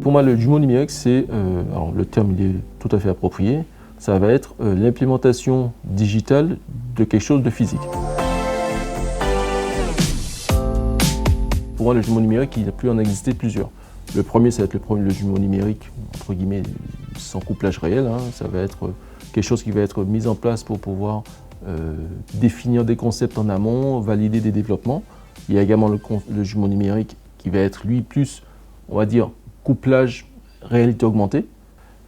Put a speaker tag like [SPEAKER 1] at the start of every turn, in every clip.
[SPEAKER 1] pour moi, le jumeau numérique, alors le terme il est tout à fait approprié, ça va être l'implémentation digitale de quelque chose de physique. Pour moi, le jumeau numérique, il a pu en exister plusieurs. Le premier, ça va être le jumeau numérique, entre guillemets, sans couplage réel. Ça va être quelque chose qui va être mis en place pour pouvoir définir des concepts en amont, valider des développements. Il y a également le jumeau numérique qui va être, lui, plus, on va dire, couplage réalité augmentée.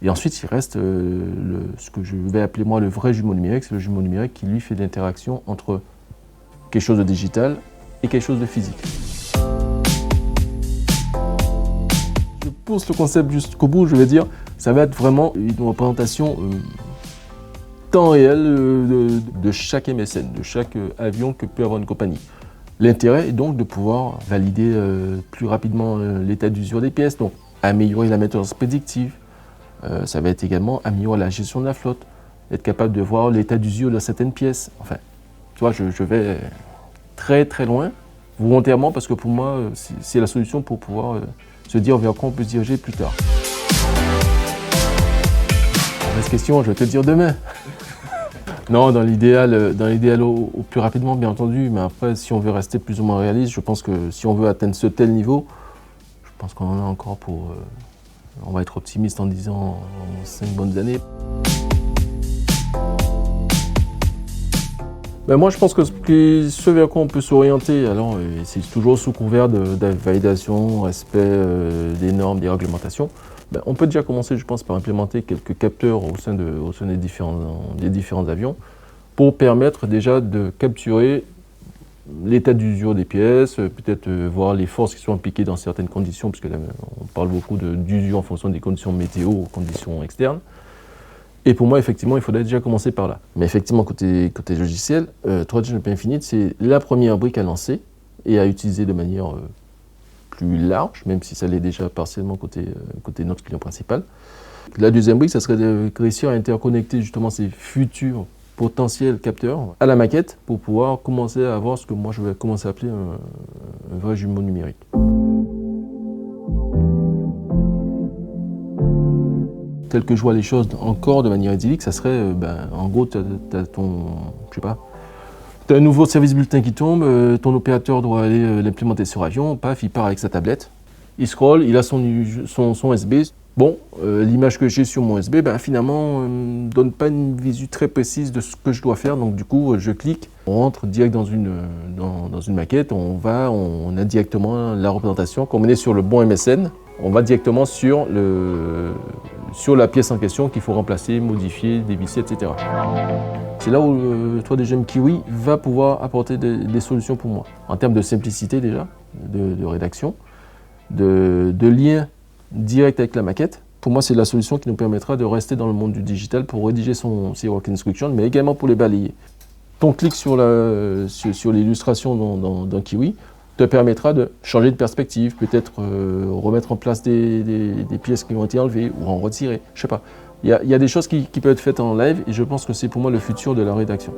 [SPEAKER 1] Et ensuite, il reste ce que je vais appeler, moi, le vrai jumeau numérique. C'est le jumeau numérique qui, lui, fait l'interaction entre quelque chose de digital et quelque chose de physique. Je pousse le concept jusqu'au bout, je vais dire, ça va être vraiment une représentation temps réel de chaque MSN, de chaque avion que peut avoir une compagnie. L'intérêt est donc de pouvoir valider plus rapidement l'état d'usure des pièces, donc améliorer la maintenance prédictive. Ça va être également améliorer la gestion de la flotte, être capable de voir l'état d'usure de certaines pièces. Enfin, tu vois, je vais très très loin, volontairement, parce que pour moi, c'est la solution pour pouvoir se dire vers quoi on peut se diriger plus tard. Reste question, je vais te le dire demain. Non, dans l'idéal au plus rapidement, bien entendu, mais après, si on veut rester plus ou moins réaliste, je pense que si on veut atteindre ce tel niveau, je pense qu'on en a encore pour... on va être optimiste en disant 5 bonnes années. Ben moi, je pense que ce vers quoi on peut s'orienter, alors c'est toujours sous couvert de validation, respect des normes, des réglementations. Ben, on peut déjà commencer, je pense, par implémenter quelques capteurs au sein des différents avions pour permettre déjà de capturer l'état d'usure des pièces, peut-être voir les forces qui sont impliquées dans certaines conditions, parce que là, on parle beaucoup d'usure en fonction des conditions météo ou conditions externes. Et pour moi, effectivement, il faudrait déjà commencer par là. Mais effectivement, côté logiciel, 3D Shop Infinite, c'est la première brique à lancer et à utiliser de manière plus large, même si ça l'est déjà partiellement côté notre client principal. La deuxième brique, ça serait de réussir à interconnecter justement ces futurs potentiels capteurs à la maquette pour pouvoir commencer à avoir ce que moi je vais commencer à appeler un vrai jumeau numérique. Tel que je vois les choses encore de manière idyllique, ça serait, en gros, tu as ton, je sais pas, tu as un nouveau service bulletin qui tombe, ton opérateur doit aller l'implémenter sur avion, paf, il part avec sa tablette, il scrolle, il a son USB. Bon, l'image que j'ai sur mon USB, finalement, ne donne pas une visu très précise de ce que je dois faire, donc du coup, je clique, on rentre direct dans une maquette, on a directement la représentation, comme on est sur le bon MSN, on va directement sur la pièce en question qu'il faut remplacer, modifier, dévisser, etc. C'est là où 3D GEM Kiwi va pouvoir apporter des solutions pour moi, en termes de simplicité déjà, de rédaction, de lien direct avec la maquette. Pour moi, c'est la solution qui nous permettra de rester dans le monde du digital pour rédiger ses work instructions, mais également pour les balayer. Ton clic sur l'illustration dans Kiwi te permettra de changer de perspective, peut-être remettre en place des pièces qui ont été enlevées ou en retirer, je sais pas. Il y a des choses qui peuvent être faites en live et je pense que c'est pour moi le futur de la rédaction.